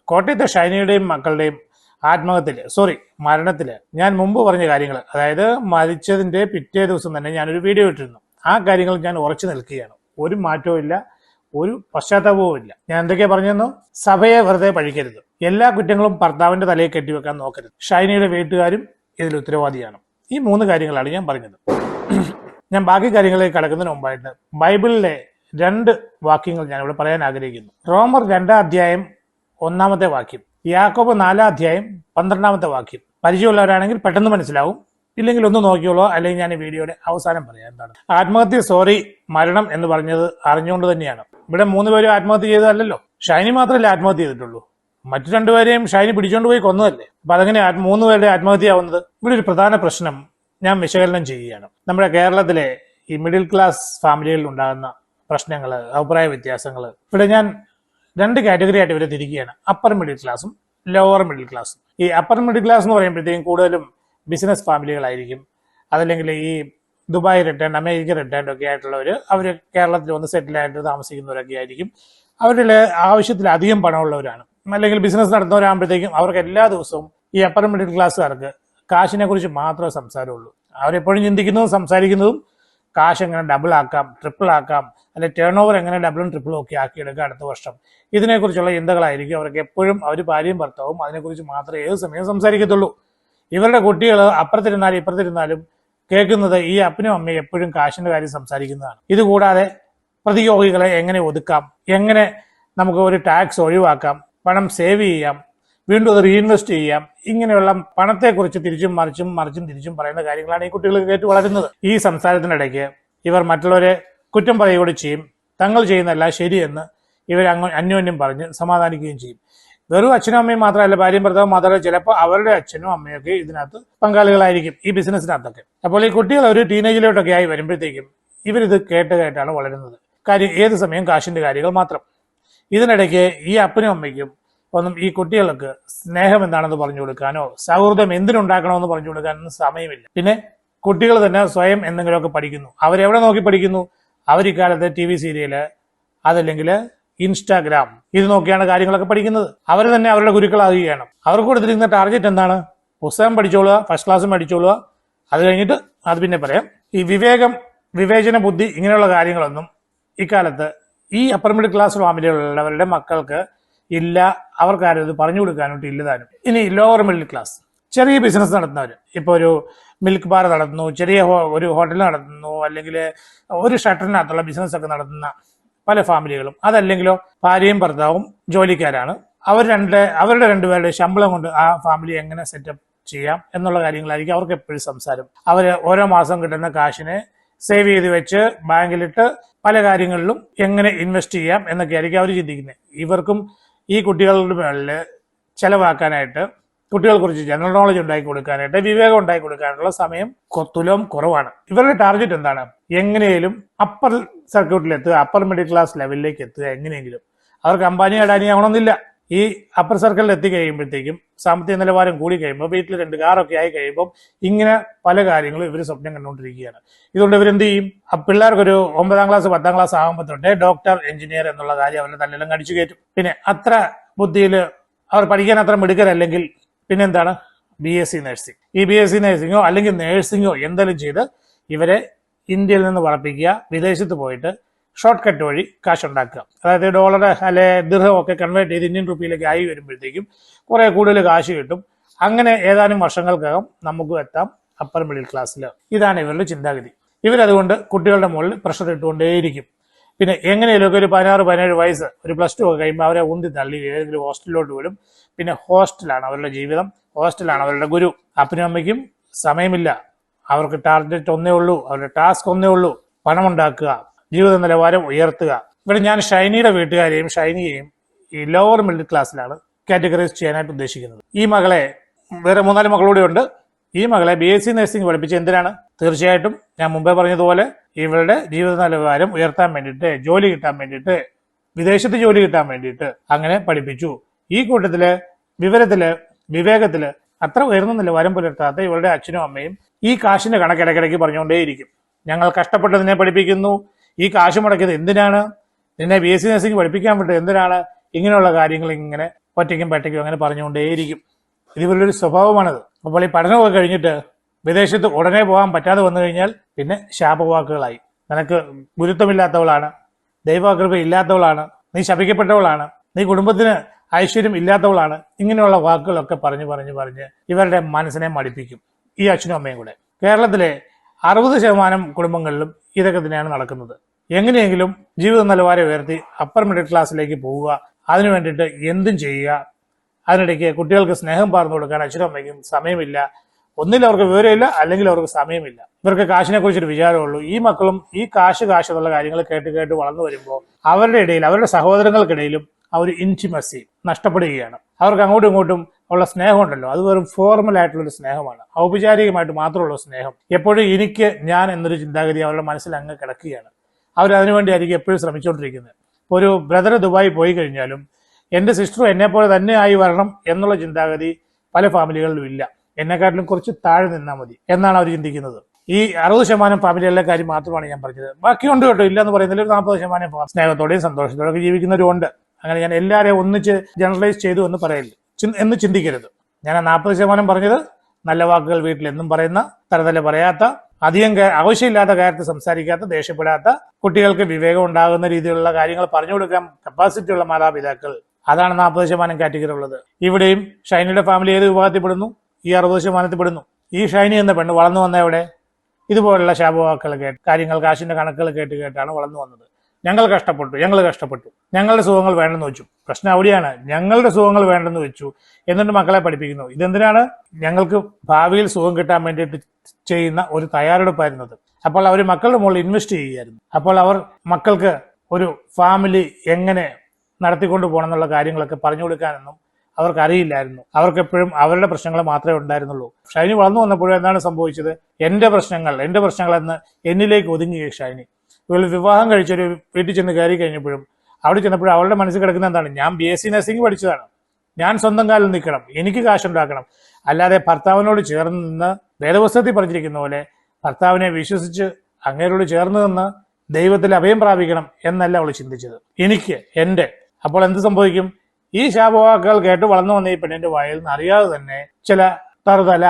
കോട്ടയത്തെ ഷൈനിയുടെയും മക്കളുടെയും മരണത്തില് ഞാൻ മുമ്പ് പറഞ്ഞ കാര്യങ്ങൾ, അതായത് മരിച്ചതിന്റെ പിറ്റേ ദിവസം തന്നെ ഞാനൊരു വീഡിയോ ഇട്ടിരുന്നു. ആ കാര്യങ്ങൾ ഞാൻ ഉറച്ചു നിൽക്കുകയാണ്. ഒരു മാറ്റവും ഇല്ല, ഒരു പശ്ചാത്താപവും ഇല്ല. ഞാൻ എന്തൊക്കെയാ പറഞ്ഞെന്നു? സഭയെ വെറുതെ പഴിക്കരുത്, എല്ലാ കുറ്റങ്ങളും ഭർത്താവിന്റെ തലയിൽ കെട്ടിവെക്കാൻ നോക്കരുത്, ഷൈനിയുടെ വീട്ടുകാരും ഇതിൽ ഉത്തരവാദിയാണ്. ഈ 3 കാര്യങ്ങളാണ് ഞാൻ പറഞ്ഞത്. ഞാൻ ബാക്കി കാര്യങ്ങളിലേക്ക് കടക്കുന്നതിന് മുമ്പായിട്ട് ബൈബിളിലെ 2 വാക്യങ്ങൾ ഞാൻ ഇവിടെ പറയാൻ ആഗ്രഹിക്കുന്നു. റോമർ 2-ാം അധ്യായം 1-ാമത്തെ വാക്യം, യാക്കോബ് 4-ാം അധ്യായം 12-ാമത്തെ വാക്യം. പരിചയമുള്ളവരാണെങ്കിൽ പെട്ടെന്ന് മനസ്സിലാവും, ഇല്ലെങ്കിൽ ഒന്ന് നോക്കിയോളൂ, അല്ലെങ്കിൽ ഞാൻ ഈ വീഡിയോയുടെ അവസാനം പറയാം എന്താണ്. ആത്മഹത്യ മരണം എന്ന് പറഞ്ഞത് അറിഞ്ഞുകൊണ്ട് തന്നെയാണ്. ഇവിടെ 3 പേരും ആത്മഹത്യ ചെയ്തതല്ലോ. ഷൈനി മാത്രമല്ലേ ആത്മഹത്യ ചെയ്തിട്ടുള്ളൂ, മറ്റു 2 പേരെയും ഷൈനി പിടിച്ചോണ്ട് പോയി കൊന്നതല്ലേ. അപ്പൊ അതെങ്ങനെ 3 പേരുടെ ആത്മഹത്യ ആവുന്നത്? ഇവിടെ ഒരു പ്രധാന പ്രശ്നം ഞാൻ വിശകലനം ചെയ്യുകയാണ്. നമ്മുടെ കേരളത്തിലെ ഈ മിഡിൽ ക്ലാസ് ഫാമിലികളിൽ ഉണ്ടാകുന്ന പ്രശ്നങ്ങൾ, അഭിപ്രായ വ്യത്യാസങ്ങൾ. ഇവിടെ ഞാൻ 2 കാറ്റഗറി ആയിട്ട് ഇവരെ തിരിക്കുകയാണ്, അപ്പർ മിഡിൽ ക്ലാസ്സും ലോവർ മിഡിൽ ക്ലാസ്സും. ഈ അപ്പർ മിഡിൽ ക്ലാസ് എന്ന് പറയുമ്പോഴത്തേക്കും കൂടുതലും ബിസിനസ് ഫാമിലികളായിരിക്കും, അതല്ലെങ്കിൽ ഈ ദുബായ് റിട്ടേൺ, അമേരിക്ക റിട്ടേൺ ഒക്കെ ആയിട്ടുള്ളവർ, അവർ കേരളത്തിൽ വന്ന് സെറ്റിൽ ആയിട്ട് താമസിക്കുന്നവരൊക്കെ ആയിരിക്കും. അവരുടെ ആവശ്യത്തിലധികം പണമുള്ളവരാണ്. അല്ലെങ്കിൽ ബിസിനസ് നടത്തുന്നവരാകുമ്പോഴത്തേക്കും അവർക്ക് എല്ലാ ദിവസവും ഈ അപ്പർ മിഡിൽ ക്ലാസ്സുകാർക്ക് കാശിനെ കുറിച്ച് മാത്രമേ സംസാരമുള്ളൂ. അവരെപ്പോഴും ചിന്തിക്കുന്നതും സംസാരിക്കുന്നതും കാശ് എങ്ങനെ ഡബിൾ ആക്കാം, ട്രിപ്പിൾ ആക്കാം, അല്ലെ ടേൺ ഓവർ എങ്ങനെ ഡബിളും ട്രിപ്പിളും ഒക്കെ ആക്കിയെടുക്കാം അടുത്ത വർഷം. ഇതിനെക്കുറിച്ചുള്ള ചിന്തകളായിരിക്കും അവർക്ക് എപ്പോഴും. അവർ ഭാര്യയും ഭർത്താവും അതിനെക്കുറിച്ച് മാത്രമേ ഏത് സമയം സംസാരിക്കത്തുള്ളൂ. ഇവരുടെ കുട്ടികൾ അപ്പുറത്തിരുന്നാലും ഇപ്പുറത്തിരുന്നാലും കേൾക്കുന്നത് ഈ അപ്പനും അമ്മയും എപ്പോഴും കാശിന്റെ കാര്യം സംസാരിക്കുന്നതാണ്. ഇതുകൂടാതെ പ്രതിയോഗികളെ എങ്ങനെ ഒതുക്കാം, എങ്ങനെ നമുക്ക് ഒരു ടാക്സ് ഒഴിവാക്കാം, പണം സേവ് ചെയ്യാം, വീണ്ടും അത് റീഇൻവെസ്റ്റ് ചെയ്യാം, ഇങ്ങനെയുള്ള പണത്തെക്കുറിച്ച് തിരിച്ചും മറിച്ചും തിരിച്ചും പറയുന്ന കാര്യങ്ങളാണ് ഈ കുട്ടികൾ കേട്ട് വളരുന്നത്. ഈ സംസാരത്തിനിടയ്ക്ക് ഇവർ മറ്റുള്ളവരെ കുറ്റം പറയുകയും ചെയ്യും. തങ്ങൾ ചെയ്യുന്നതല്ല ശരിയെന്ന് ഇവർ അന്യോന്യം പറഞ്ഞ് സമാധാനിക്കുകയും ചെയ്യും. വെറും അച്ഛനും അമ്മയും മാത്രമല്ല, ഭാര്യയും ഭർത്താവും മാത്രമല്ല, ചിലപ്പോൾ അവരുടെ അച്ഛനും അമ്മയൊക്കെ ഇതിനകത്ത് പങ്കാളികളായിരിക്കും, ഈ ബിസിനസ്സിനകത്തൊക്കെ. അപ്പോൾ ഈ കുട്ടികൾ ഒരു ടീനേജിലോട്ടൊക്കെ ആയി വരുമ്പോഴത്തേക്കും ഇവരിത് കേട്ടാണ് വളരുന്നത്. കാര്യം ഏത് സമയം കാശിന്റെ കാര്യങ്ങൾ മാത്രം. ഇതിനിടയ്ക്ക് ഈ അപ്പനും അമ്മയ്ക്കും ഒന്നും ഈ കുട്ടികൾക്ക് സ്നേഹം എന്താണെന്ന് പറഞ്ഞു കൊടുക്കാനോ സൗഹൃദം എന്തിനുണ്ടാക്കണമെന്ന് പറഞ്ഞു കൊടുക്കാനൊന്നും സമയമില്ല. പിന്നെ കുട്ടികൾ തന്നെ സ്വയം എന്തെങ്കിലുമൊക്കെ പഠിക്കുന്നു. അവരെവിടെ നോക്കി പഠിക്കുന്നു? അവർ ഇക്കാലത്ത് TV സീരിയല്, അതല്ലെങ്കിൽ ഇൻസ്റ്റാഗ്രാം, ഇത് നോക്കിയാണ് കാര്യങ്ങളൊക്കെ പഠിക്കുന്നത്. അവർ തന്നെ അവരുടെ ഗുരുക്കളാകുകയാണ്. അവർക്ക് കൊടുത്തിരിക്കുന്ന ടാർഗറ്റ് എന്താണ്? പുസ്തകം പഠിച്ചോളുക, ഫസ്റ്റ് ക്ലാസ്സും പഠിച്ചോളുക, അത് കഴിഞ്ഞിട്ട് അത് പിന്നെ പറയാം. ഈ വിവേചന ബുദ്ധി ഇങ്ങനെയുള്ള കാര്യങ്ങളൊന്നും ഇക്കാലത്ത് ഈ അപ്പർ മിഡിൽ ക്ലാസ് ഫാമിലിയിലുള്ളവരുടെ മക്കൾക്ക് ഇല്ല. അവർക്കാരും ഇത് പറഞ്ഞു കൊടുക്കാനോട്ട് ഇല്ലതാനും. ഇനി ലോവർ മിഡിൽ ക്ലാസ്, ചെറിയ ബിസിനസ് നടത്തുന്നവർ, ഇപ്പൊ ഒരു മിൽക്ക് ബാർ നടത്തുന്നു, ചെറിയ ഒരു ഹോട്ടൽ നടത്തുന്നു, അല്ലെങ്കിൽ ഒരു ഷട്ടറിനകത്തുള്ള ബിസിനസ് ഒക്കെ നടത്തുന്ന പല ഫാമിലികളും, അതല്ലെങ്കിലോ ഭാര്യയും ഭർത്താവും ജോലിക്കാരാണ്. അവരുടെ 2 പേരുടെ ശമ്പളം കൊണ്ട് ആ ഫാമിലി എങ്ങനെ സെറ്റപ്പ് ചെയ്യാം എന്നുള്ള കാര്യങ്ങളായിരിക്കും അവർക്ക് എപ്പോഴും സംസാരം. അവർ ഓരോ മാസം കിട്ടുന്ന കാശിനെ സേവ് ചെയ്ത് വെച്ച് ബാങ്കിലിട്ട് പല കാര്യങ്ങളിലും എങ്ങനെ ഇൻവെസ്റ്റ് ചെയ്യാം എന്നൊക്കെ ആയിരിക്കും അവർ ചിന്തിക്കുന്നത്. ഇവർക്കും ഈ കുട്ടികളുടെ മേളിൽ ചെലവാക്കാനായിട്ട്, കുട്ടികളെ കുറിച്ച് ജനറൽ നോളജ് ഉണ്ടാക്കി കൊടുക്കാനായിട്ട്, വിവേകം ഉണ്ടാക്കി കൊടുക്കാനുള്ള സമയം തുലം കുറവാണ്. ഇവരുടെ ടാർഗറ്റ് എന്താണ്? എങ്ങനെയും അപ്പർ സർക്യൂട്ടിലെത്തുക, അപ്പർ മിഡിൽ ക്ലാസ് ലെവലിലേക്ക് എത്തുക. എങ്ങനെയെങ്കിലും അവർക്ക് അംബാനി അഡാനി ആവണമെന്നില്ല. ഈ അപ്പർ സർക്കിളിൽ എത്തിക്കഴിയുമ്പോഴത്തേക്കും സാമ്പത്തിക നിലവാരം കൂടി കഴിയുമ്പോൾ, വീട്ടിൽ 2 കാറൊക്കെ ആയി കഴിയുമ്പോൾ, ഇങ്ങനെ പല കാര്യങ്ങളും ഇവർ സ്വപ്നം കണ്ടുകൊണ്ടിരിക്കുകയാണ്. ഇതുകൊണ്ട് ഇവരെന്ത് ചെയ്യും? പിള്ളേർക്കൊരു 9ാം ക്ലാസ് 10ാം ക്ലാസ് ആകുമ്പോൾ തൊട്ടേ ഡോക്ടർ, എഞ്ചിനീയർ എന്നുള്ള കാര്യം അവരുടെ തന്നെല്ലാം കടിച്ചു കയറ്റും. പിന്നെ അത്ര ബുദ്ധിയിൽ അവർ പഠിക്കാൻ അത്ര മിടുക്കരല്ലെങ്കിൽ പിന്നെന്താണ്? BSc nursing. ഈ BSc നഴ്സിംഗോ അല്ലെങ്കിൽ നേഴ്സിംഗോ എന്തെങ്കിലും ചെയ്ത് ഇവരെ ഇന്ത്യയിൽ നിന്ന് പറപ്പിക്കുക, വിദേശത്ത് പോയിട്ട് ഷോർട്ട് കട്ട് വഴി കാശുണ്ടാക്കുക. അതായത് ഡോളർ അല്ലെ ദിർഹം ഒക്കെ കൺവേർട്ട് ചെയ്ത് ഇന്ത്യൻ റുപ്പിയിലേക്ക് ആയി വരുമ്പോഴത്തേക്കും കുറെ കൂടുതൽ കാശ് കിട്ടും. അങ്ങനെ ഏതാനും വർഷങ്ങൾക്കകം നമുക്ക് എത്താം അപ്പർ മിഡിൽ ക്ലാസ്സിൽ. ഇതാണ് ഇവരുടെ ചിന്താഗതി. ഇവരതുകൊണ്ട് കുട്ടികളുടെ മുകളിൽ പ്രഷർ ഇട്ടുകൊണ്ടേയിരിക്കും. പിന്നെ എങ്ങനെയൊക്കെ ഒരു 16-17 വയസ്സ്, ഒരു +2 ഒക്കെ കഴിയുമ്പോൾ അവരെ ഉന്തി തള്ളി ഏതെങ്കിലും ഹോസ്റ്റലിലോട്ട് വിടും. പിന്നെ ഹോസ്റ്റലാണ് അവരുടെ ജീവിതം, ഹോസ്റ്റലാണ് അവരുടെ ഗുരു. അപ്പനും അമ്മയ്ക്കും സമയമില്ല. അവർക്ക് ടാർഗറ്റ് ഒന്നേ ഉള്ളൂ, അവരുടെ ടാസ്ക് ഒന്നേ ഉള്ളൂ, പണമുണ്ടാക്കുക, ജീവിത നിലവാരം ഉയർത്തുക. ഇവിടെ ഞാൻ ഷൈനിയുടെ വീട്ടുകാരെയും ഷൈനിയെയും ഈ ലോവർ മിഡിൽ ക്ലാസ്സിലാണ് കാറ്റഗറൈസ് ചെയ്യാനായിട്ട് ഉദ്ദേശിക്കുന്നത്. ഈ മകളെ, വേറെ 3-4 മകളൂടെ ഉണ്ട്. ഈ മകളെ BSc നഴ്സിംഗ് പഠിപ്പിച്ച് എന്തിനാണ്? തീർച്ചയായിട്ടും ഞാൻ മുമ്പേ പറഞ്ഞതുപോലെ ഇവരുടെ ജീവിത നിലവാരം ഉയർത്താൻ വേണ്ടിയിട്ട്, ജോലി കിട്ടാൻ വേണ്ടിയിട്ട്, വിദേശത്ത് ജോലി കിട്ടാൻ വേണ്ടിയിട്ട് അങ്ങനെ പഠിപ്പിച്ചു. ഈ കൂട്ടത്തില് വിവേകത്തില് അത്ര ഉയർന്ന നിലവാരം പുലർത്താത്ത ഇവരുടെ അച്ഛനും അമ്മയും ഈ കാശിന്റെ കണക്കിടയ്ക്കിടയ്ക്ക് പറഞ്ഞുകൊണ്ടേയിരിക്കും. ഞങ്ങൾ കഷ്ടപ്പെട്ടതിനെ പഠിപ്പിക്കുന്നു, ഈ കാശ് മുടക്കിയത് എന്തിനാണ്, നിന്നെ BSc നഴ്സിംഗ് പഠിപ്പിക്കാൻ വിട്ടത് എന്തിനാണ്, ഇങ്ങനെയുള്ള കാര്യങ്ങൾ ഇങ്ങനെ ഒറ്റയ്ക്കും പെട്ടയ്ക്കും അങ്ങനെ പറഞ്ഞുകൊണ്ടേയിരിക്കും. ഇതുപോലൊരു സ്വഭാവമാണത്. അപ്പോൾ ഈ പഠനമൊക്കെ കഴിഞ്ഞിട്ട് വിദേശത്ത് ഉടനെ പോകാൻ പറ്റാതെ വന്നു കഴിഞ്ഞാൽ പിന്നെ ശാപവാക്കുകളായി. നിനക്ക് ഗുരുത്വമില്ലാത്തവളാണ്, ദൈവകൃപ ഇല്ലാത്തവളാണ്, നീ ശപിക്കപ്പെട്ടവളാണ്, നീ കുടുംബത്തിന് ഐശ്വര്യം ഇല്ലാത്തവളാണ്, ഇങ്ങനെയുള്ള വാക്കുകളൊക്കെ പറഞ്ഞ് ഇവരുടെ മനസ്സിനെ മടിപ്പിക്കും, ഈ അച്ഛനും അമ്മയും കൂടെ. കേരളത്തിലെ 60% കുടുംബങ്ങളിലും ഇതൊക്കെ തന്നെയാണ് നടക്കുന്നത്. എങ്ങനെയെങ്കിലും ജീവിത നിലവാരം ഉയർത്തി അപ്പർ മിഡിൽ ക്ലാസ്സിലേക്ക് പോവുക, അതിനു വേണ്ടിയിട്ട് എന്തും ചെയ്യുക. അതിനിടയ്ക്ക് കുട്ടികൾക്ക് സ്നേഹം പാർന്നു കൊടുക്കാൻ അച്ഛനും അമ്മയ്ക്കും സമയമില്ല. ഒന്നിൽ അവർക്ക് വിവരമില്ല, അല്ലെങ്കിൽ അവർക്ക് സമയമില്ല. ഇവർക്ക് കാശിനെ കുറിച്ചൊരു വിചാരമുള്ളൂ. ഈ മക്കളും ഈ കാശ് എന്നുള്ള കാര്യങ്ങൾ കേട്ട് വളർന്നു വരുമ്പോൾ അവരുടെ ഇടയിൽ, അവരുടെ സഹോദരങ്ങൾക്കിടയിലും ആ ഒരു ഇൻറ്റിമസി നഷ്ടപ്പെടുകയാണ്. അവർക്ക് അങ്ങോട്ടും ഇങ്ങോട്ടും ഉള്ള സ്നേഹമുണ്ടല്ലോ, അത് വെറും ഫോർമൽ ആയിട്ടുള്ളൊരു സ്നേഹമാണ്, ഔപചാരികമായിട്ട് മാത്രമുള്ള സ്നേഹം. എപ്പോഴും എനിക്ക്, ഞാൻ എന്നൊരു ചിന്താഗതി അവരുടെ മനസ്സിൽ അങ്ങ് കിടക്കുകയാണ്. അവരതിനുവേണ്ടിയായിരിക്കും എപ്പോഴും ശ്രമിച്ചുകൊണ്ടിരിക്കുന്നത്. ഒരു ബ്രദർ ദുബായി പോയി കഴിഞ്ഞാലും എൻ്റെ സിസ്റ്ററും എന്നെപ്പോലെ തന്നെ ആയി വരണം എന്നുള്ള ചിന്താഗതി പല ഫാമിലികളിലും ഇല്ല. എന്നെക്കാട്ടിലും കുറച്ച് താഴെ നിന്നാൽ മതി എന്നാണ് അവർ ചിന്തിക്കുന്നത്. ഈ 60% ഫാമിലികളുടെ കാര്യം മാത്രമാണ് ഞാൻ പറഞ്ഞത്. ബാക്കിയുണ്ട് കേട്ടോ, ഇല്ല എന്ന് പറയുന്നതിൽ 40% സ്നേഹത്തോടെയും സന്തോഷത്തോടെയും ജീവിക്കുന്നവരുണ്ട്. അങ്ങനെ ഞാൻ എല്ലാവരെയും ഒന്നിച്ച് ജനറലൈസ് ചെയ്തു എന്ന് പറയില്ല, എന്ന് ചിന്തിക്കരുത്. ഞാൻ 40% പറഞ്ഞത് നല്ല വാക്കുകൾ വീട്ടിൽ എന്നും പറയുന്ന, തരതല പറയാത്ത, അധികം ആവശ്യമില്ലാത്ത കാര്യത്തിൽ സംസാരിക്കാത്ത, ദേഷ്യപ്പെടാത്ത, കുട്ടികൾക്ക് വിവേകം ഉണ്ടാകുന്ന രീതിയിലുള്ള കാര്യങ്ങൾ പറഞ്ഞു കൊടുക്കാൻ കപ്പാസിറ്റി ഉള്ള മാതാപിതാക്കൾ, അതാണ് 40% കാറ്റഗറി ഉള്ളത്. ഇവിടെയും ഷൈനിയുടെ ഫാമിലി ഏത് വിഭാഗത്തിൽ പെടുന്നു? ഈ 60% പെടുന്നു. ഈ ഷൈനി എന്ന പെണ്ണ് വളർന്നു വന്ന എവിടെ? ഇതുപോലുള്ള ശാപവാക്കുകൾ കേട്ട്, കാര്യങ്ങൾ, കാശിന്റെ കണക്കുകൾ കേട്ടാണ് വളർന്നു വന്നത്. ഞങ്ങൾ കഷ്ടപ്പെട്ടു, ഞങ്ങളുടെ സുഖങ്ങൾ വേണ്ടെന്ന് വെച്ചു. പ്രശ്നം അവിടെയാണ്. ഞങ്ങളുടെ സുഖങ്ങൾ വേണ്ടെന്ന് വെച്ചു എന്നിട്ട് മക്കളെ പഠിപ്പിക്കുന്നു. ഇതെന്തിനാണ്? ഞങ്ങൾക്ക് ഭാവിയിൽ സുഖം കിട്ടാൻ വേണ്ടിയിട്ട് ചെയ്യുന്ന ഒരു തയ്യാറെടുപ്പായിരുന്നത്. അപ്പോൾ അവർ മക്കളുടെ മുകളിൽ ഇൻവെസ്റ്റ് ചെയ്യുകയായിരുന്നു. അപ്പോൾ അവർ മക്കൾക്ക് ഒരു ഫാമിലി എങ്ങനെ നടത്തിക്കൊണ്ടു പോകണം എന്നുള്ള കാര്യങ്ങളൊക്കെ പറഞ്ഞു കൊടുക്കാനൊന്നും അവർക്കറിയില്ലായിരുന്നു. അവർക്കെപ്പോഴും അവരുടെ പ്രശ്നങ്ങൾ മാത്രമേ ഉണ്ടായിരുന്നുള്ളൂ. ഷൈനി വളർന്നു വന്നപ്പോഴും എന്താണ് സംഭവിച്ചത്? എന്റെ പ്രശ്നങ്ങൾ എന്ന് എന്നിലേക്ക് ഒതുങ്ങിയ ഷൈനി ഇവൾ വിവാഹം കഴിച്ചൊരു വീട്ടിൽ ചെന്ന് കയറി കഴിഞ്ഞപ്പോഴും, അവിടെ ചെന്നപ്പോഴും അവളുടെ മനസ്സിൽ കിടക്കുന്ന എന്താണ്? ഞാൻ BSc നഴ്സിംഗ് പഠിച്ചതാണ്, ഞാൻ സ്വന്തം കാലിൽ നിൽക്കണം, എനിക്ക് കാശുണ്ടാക്കണം, അല്ലാതെ ഭർത്താവിനോട് ചേർന്ന് നിന്ന് വേദപുസ്തകത്തിൽ പറഞ്ഞിരിക്കുന്ന പോലെ ഭർത്താവിനെ വിശ്വസിച്ച് അങ്ങേരോട് ചേർന്ന് നിന്ന് ദൈവത്തിൽ അഭയം പ്രാപിക്കണം എന്നല്ല അവൾ ചിന്തിച്ചത്. എനിക്ക്, എൻ്റെ. അപ്പോൾ എന്ത് സംഭവിക്കും? ഈ ശാപവാക്കുകൾ കേട്ട് വളർന്നു വന്ന ഈ പെണ്ണിന്റെ വായിൽ നിന്ന് അറിയാതെ തന്നെ ചില തറുതല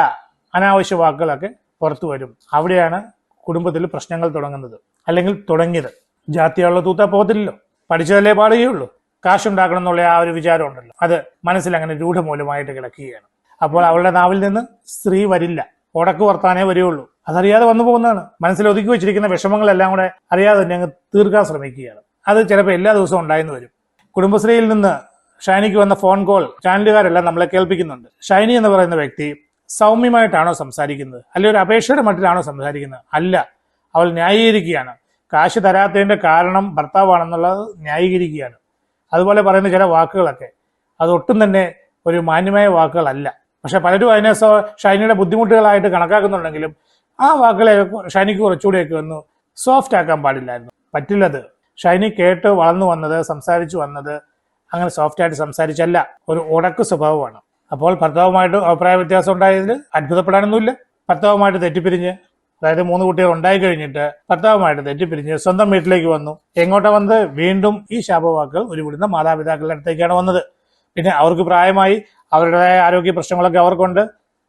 അനാവശ്യ വാക്കുകളൊക്കെ പുറത്തു വരും. അവിടെയാണ് കുടുംബത്തിൽ പ്രശ്നങ്ങൾ തുടങ്ങുന്നത്, അല്ലെങ്കിൽ തുടങ്ങിയത്. ജാതിയുള്ള തൂത്താ പോകത്തില്ലല്ലോ, പഠിച്ചതല്ലേ പാടുകയുള്ളൂ. കാശുണ്ടാക്കണം എന്നുള്ള ആ ഒരു വിചാരം ഉണ്ടല്ലോ, അത് മനസ്സിൽ അങ്ങനെ രൂഢമൂലമായിട്ട് കിടക്കുകയാണ്. അപ്പോൾ അവളുടെ നാവിൽ നിന്ന് സ്ത്രീ വരില്ല, ഉടക്ക് വർത്താനേ വരികയുള്ളൂ. അതറിയാതെ വന്നു പോകുന്നതാണ്. മനസ്സിൽ ഒതുക്കി വെച്ചിരിക്കുന്ന വിഷമങ്ങളെല്ലാം കൂടെ അറിയാതെ തന്നെ അങ്ങ് തീർക്കാൻ ശ്രമിക്കുകയാണ്. അത് ചിലപ്പോൾ എല്ലാ ദിവസവും ഉണ്ടായെന്ന് വരും. കുടുംബശ്രീയിൽ നിന്ന് ഷൈനിക്ക് വന്ന ഫോൺ കോൾ ചാനലുകാരെല്ലാം നമ്മളെ കേൾപ്പിക്കുന്നുണ്ട്. ഷൈനി എന്ന് പറയുന്ന വ്യക്തി സൗമ്യമായിട്ടാണോ സംസാരിക്കുന്നത്, അല്ലെങ്കിൽ ഒരു അപേക്ഷയുടെ മട്ടിലാണോ സംസാരിക്കുന്നത്? അല്ല, അവൾ ന്യായീകരിക്കുകയാണ്. കാശ് തരാത്തതിന്റെ കാരണം ഭർത്താവാണെന്നുള്ളത് ന്യായീകരിക്കുകയാണ്. അതുപോലെ പറയുന്ന ചില വാക്കുകളൊക്കെ അതൊട്ടും തന്നെ ഒരു മാന്യമായ വാക്കുകളല്ല. പക്ഷെ പലരും അതിനെ ഷൈനിയുടെ ബുദ്ധിമുട്ടുകളായിട്ട് കണക്കാക്കുന്നുണ്ടെങ്കിലും ആ വാക്കുകളെ ഷൈനിക്ക് കുറച്ചുകൂടിയൊക്കെ ഒന്ന് സോഫ്റ്റ് ആക്കാൻ പാടില്ലായിരുന്നു. പറ്റില്ലത്. ഷൈനി കേട്ട് വളർന്നു വന്നത്, സംസാരിച്ചു വന്നത് അങ്ങനെ സോഫ്റ്റായിട്ട് സംസാരിച്ചല്ല, ഒരു ഉടക്ക് സ്വഭാവമാണ്. അപ്പോൾ ഭർത്താവുമായിട്ട് അഭിപ്രായ വ്യത്യാസം ഉണ്ടായതിൽ അത്ഭുതപ്പെടാനൊന്നുമില്ല. ഭർത്താവുമായിട്ട് തെറ്റിപ്പിരിഞ്ഞ്, അതായത് 3 കുട്ടികൾ ഉണ്ടായി കഴിഞ്ഞിട്ട് ഭർത്താവുമായിട്ട് തെറ്റിപ്പിരിഞ്ഞ് സ്വന്തം വീട്ടിലേക്ക് വന്നു. എങ്ങോട്ടാ വന്നത്? വീണ്ടും ഈ ശാപവാക്കുകൾ ഉരുവിടുന്ന മാതാപിതാക്കളുടെ അടുത്തേക്കാണ് വന്നത്. പിന്നെ അവർക്ക് പ്രായമായി, അവരുടേതായ ആരോഗ്യ പ്രശ്നങ്ങളൊക്കെ അവർക്കുണ്ട്.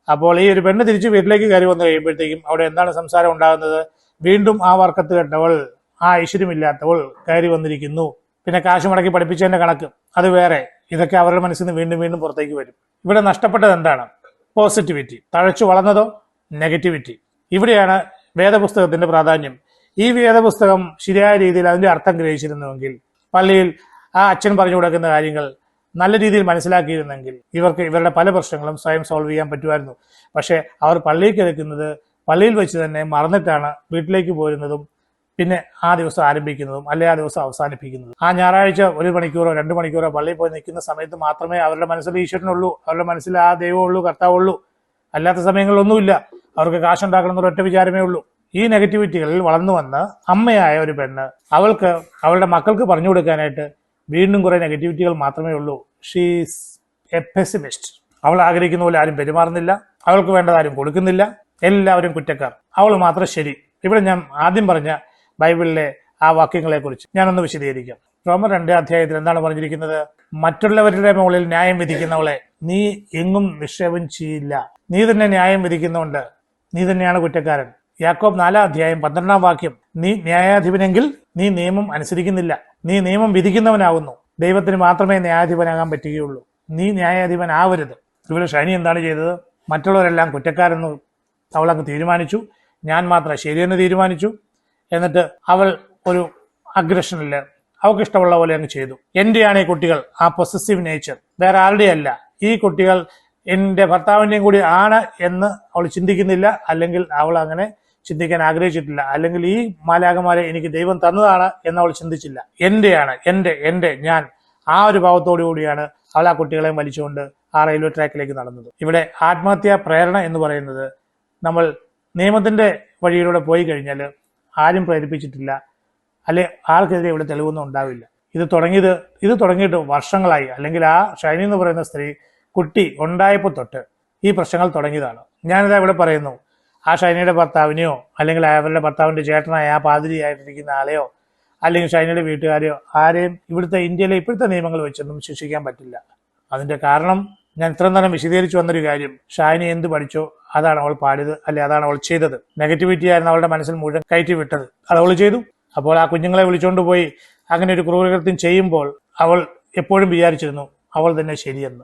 അപ്പോൾ ഈ ഒരു പെണ്ണ് തിരിച്ച് വീട്ടിലേക്ക് കയറി വന്നു കഴിയുമ്പോഴത്തേക്കും അവിടെ എന്താണ് സംസാരം ഉണ്ടാകുന്നത്? വീണ്ടും ആ വർക്കത്ത് കെട്ടവൾ, ആ ഐശ്വര്യമില്ലാത്തവൾ കയറി വന്നിരിക്കുന്നു. പിന്നെ കാശ് മുടക്കി പഠിപ്പിച്ചതിന്റെ കണക്ക് അത് വേറെ. ഇതൊക്കെ അവരുടെ മനസ്സിൽ നിന്ന് വീണ്ടും വീണ്ടും പുറത്തേക്ക് വരും. ഇവിടെ നഷ്ടപ്പെട്ടത് എന്താണ്? പോസിറ്റിവിറ്റി. തഴച്ചു വളർന്നതോ നെഗറ്റിവിറ്റി. ഇവിടെയാണ് വേദപുസ്തകത്തിന്റെ പ്രാധാന്യം. ഈ വേദപുസ്തകം ശരിയായ രീതിയിൽ അതിന്റെ അർത്ഥം ഗ്രഹിച്ചിരുന്നുവെങ്കിൽ, പള്ളിയിൽ ആ അച്ഛൻ പറഞ്ഞു കൊടുക്കുന്ന കാര്യങ്ങൾ നല്ല രീതിയിൽ മനസ്സിലാക്കിയിരുന്നെങ്കിൽ ഇവർക്ക് ഇവരുടെ പല പ്രശ്നങ്ങളും സ്വയം സോൾവ് ചെയ്യാൻ പറ്റുമായിരുന്നു. പക്ഷെ അവർ പള്ളിയിൽ കിടക്കുന്നത് പള്ളിയിൽ വെച്ച് തന്നെ മറന്നിട്ടാണ് വീട്ടിലേക്ക് പോരുന്നതും പിന്നെ ആ ദിവസം ആരംഭിക്കുന്നതും അല്ലെ ആ ദിവസം അവസാനിപ്പിക്കുന്നതും. ആ ഞായറാഴ്ച 1 മണിക്കൂറോ 2 മണിക്കൂറോ പള്ളിയിൽ പോയി നിൽക്കുന്ന സമയത്ത് മാത്രമേ അവരുടെ മനസ്സിൽ ഈശ്വരനുള്ളൂ, അവരുടെ മനസ്സിൽ ആ ദൈവമുള്ളൂ, കർത്താവുള്ളൂ. അല്ലാത്ത സമയങ്ങളിലൊന്നുമില്ല. അവർക്ക് കാശുണ്ടാക്കണം എന്നുള്ള ഒറ്റ വിചാരമേ ഉള്ളൂ. ഈ നെഗറ്റിവിറ്റികളിൽ വളർന്നു വന്ന അമ്മയായ ഒരു പെണ്ണ്, അവൾക്ക് അവളുടെ മക്കൾക്ക് പറഞ്ഞു കൊടുക്കാനായിട്ട് വീണ്ടും കുറെ നെഗറ്റിവിറ്റികൾ മാത്രമേ ഉള്ളൂ. She's A pessimist. അവൾ ആഗ്രഹിക്കുന്ന പോലെ ആരും പെരുമാറുന്നില്ല, അവൾക്ക് വേണ്ടത് ആരും കൊടുക്കുന്നില്ല, എല്ലാവരും കുറ്റക്കാർ, അവൾ മാത്രം ശരി. ഇവിടെ ഞാൻ ആദ്യം പറഞ്ഞ ബൈബിളിലെ ആ വാക്യങ്ങളെ കുറിച്ച് ഞാനൊന്ന് വിശദീകരിക്കാം. റോമർ 2 അധ്യായത്തിൽ എന്താണ് പറഞ്ഞിരിക്കുന്നത്? മറ്റുള്ളവരുടെ മുകളിൽ ന്യായം വിധിക്കുന്നവളെ നീ എങ്ങും നിക്ഷേപം ചെയ്യില്ല. നീ തന്നെ ന്യായം വിധിക്കുന്നുണ്ട്, നീ തന്നെയാണ് കുറ്റക്കാരൻ. യാക്കോബ് 4 അധ്യായം 12 വാക്യം, നീ ന്യായാധിപനെങ്കിൽ നീ നിയമം അനുസരിക്കുന്നില്ല, നീ നിയമം വിധിക്കുന്നവനാകുന്നു. ദൈവത്തിന് മാത്രമേ ന്യായാധിപനാകാൻ പറ്റുകയുള്ളൂ. നീ ന്യായാധിപനാവരുത്. ഇവിടെ ഷൈനി എന്താണ് ചെയ്തത്? മറ്റുള്ളവരെല്ലാം കുറ്റക്കാരെന്ന് അവളങ്ങ് തീരുമാനിച്ചു, ഞാൻ മാത്രം ശരിയെന്ന് തീരുമാനിച്ചു. എന്നിട്ട് അവൾ ഒരു അഗ്രഷനില് അവൾക്ക് ഇഷ്ടമുള്ള പോലെ അങ്ങ് ചെയ്തു. എന്റെയാണ് ഈ കുട്ടികൾ, ആ പൊസസീവ് നേച്ചർ, വേറെ ആരുടെ അല്ല. ഈ കുട്ടികൾ എൻ്റെ ഭർത്താവിൻ്റെയും കൂടി ആണ് എന്ന് അവൾ ചിന്തിക്കുന്നില്ല, അല്ലെങ്കിൽ അവൾ അങ്ങനെ ചിന്തിക്കാൻ ആഗ്രഹിച്ചിട്ടില്ല, അല്ലെങ്കിൽ ഈ മാലാഖമാരെ എനിക്ക് ദൈവം തന്നതാണ് എന്ന് അവൾ ചിന്തിച്ചില്ല. എന്റെയാണ്, എൻ്റെ ഞാൻ, ആ ഒരു ഭാവത്തോടു കൂടിയാണ് അവൾ ആ കുട്ടികളെയും വലിച്ചുകൊണ്ട് ആ റെയിൽവേ ട്രാക്കിലേക്ക് നടന്നത്. ഇവിടെ ആത്മഹത്യാ പ്രേരണ എന്ന് പറയുന്നത് നമ്മൾ നിയമത്തിന്റെ വഴിയിലൂടെ പോയി കഴിഞ്ഞാൽ ആരും പ്രേരിപ്പിച്ചിട്ടില്ല, അല്ലെ ആൾക്കെതിരെ ഇവിടെ തെളിവൊന്നും ഉണ്ടാവില്ല. ഇത് തുടങ്ങിയിട്ട് വർഷങ്ങളായി. അല്ലെങ്കിൽ ആ ഷൈനി എന്ന് പറയുന്ന സ്ത്രീ കുട്ടി ഉണ്ടായപ്പോൾ തൊട്ട് ഈ പ്രശ്നങ്ങൾ തുടങ്ങിയതാണ്. ഞാനിതാ ഇവിടെ പറയുന്നു, ആ ഷൈനിയുടെ ഭർത്താവിനെയോ അല്ലെങ്കിൽ അവരുടെ ഭർത്താവിന്റെ ചേട്ടനായ ആ പാതിരിയായിട്ടിരിക്കുന്ന ആളെയോ അല്ലെങ്കിൽ ഷൈനിയുടെ വീട്ടുകാരെയോ ആരെയും ഇവിടുത്തെ ഇന്ത്യയിലെ ഇപ്പോഴത്തെ നിയമങ്ങൾ വെച്ചൊന്നും ശിക്ഷിക്കാൻ പറ്റില്ല. അതിന്റെ കാരണം ഞാൻ ഇത്രയും നേരം വിശദീകരിച്ചു വന്നൊരു കാര്യം, ഷൈനി എന്ത് പഠിച്ചോ അതാണ് അവൾ പാടിയത്, അല്ലെ അതാണ് അവൾ ചെയ്തത്. നെഗറ്റിവിറ്റി ആയിരുന്നു അവളുടെ മനസ്സിൽ മുഴുവൻ കയറ്റി വിട്ടത്, അത് അവൾ ചെയ്തു. അപ്പോൾ ആ കുഞ്ഞുങ്ങളെ വിളിച്ചുകൊണ്ട് പോയി അങ്ങനെ ഒരു ക്രൂരകൃത്യം ചെയ്യുമ്പോൾ അവൾ എപ്പോഴും വിചാരിച്ചിരുന്നു അവൾ തന്നെ ശരിയെന്ന്.